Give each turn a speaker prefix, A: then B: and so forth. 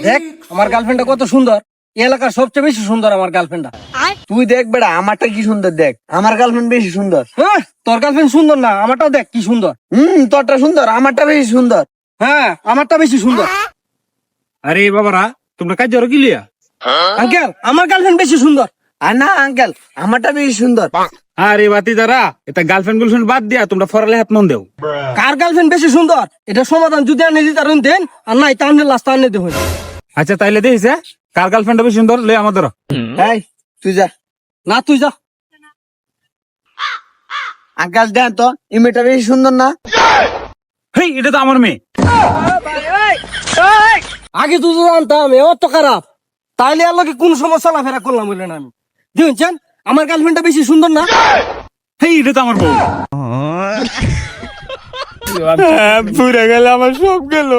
A: দেখ আমার গার্লফ্রেন্ডটা কত সুন্দর, এই এলাকার সবচেয়ে বেশি সুন্দর আমার গার্লফ্রেন্ডটা।
B: তুই দেখ বেটা, আমারটা কি সুন্দর দেখ, আমার গার্লফ্রেন্ড বেশি সুন্দর।
A: হ্যাঁ তোর গার্লফ্রেন্ড সুন্দর না, আমারটাও দেখ কি সুন্দর।
B: তোরটা সুন্দর, আমারটা বেশি সুন্দর।
A: হ্যাঁ আমারটা বেশি সুন্দর।
C: আরে বাবারা, তোমরা কাজ জড়ো গিলিয়া?
A: আঙ্কেল আমার গার্লফ্রেন্ড বেশি সুন্দর।
B: আর না আঙ্কেল, আমারটা বেশি সুন্দর।
C: আরে বাতি যারা এটা গার্লফ্রেন্ড বাদ দিয়া তোমরা ফরালে হাত মন দেও।
A: কার গার্লফ্রেন্ড বেশি সুন্দর এটা সমাধান যদি আনে দিতে পারেন দেন, আর নাই তাহলে লাস্ট আনে দেবেন।
C: আচ্ছা তাইলে দেখিস কার গার্লফ্রেন্ড বেশি সুন্দর লই আমাদের।
B: এই তুই যা।
A: না তুই যা।
B: আঙ্কেল দেন তো, এই মেয়েটা বেশি সুন্দর না?
C: হেই এটা তো আমার মেয়ে।
A: আগে তো জানতাম এ অত খারাপ, তাইলে আর লোকে কোন সময় চলাফেরা করলাম বলে না আমি। দেখছেন আমার গার্লফ্রেন্ডটা বেশি সুন্দর না?
C: হেই এটা তো আমার বউ। পুরে গেল, আমার সব গেল।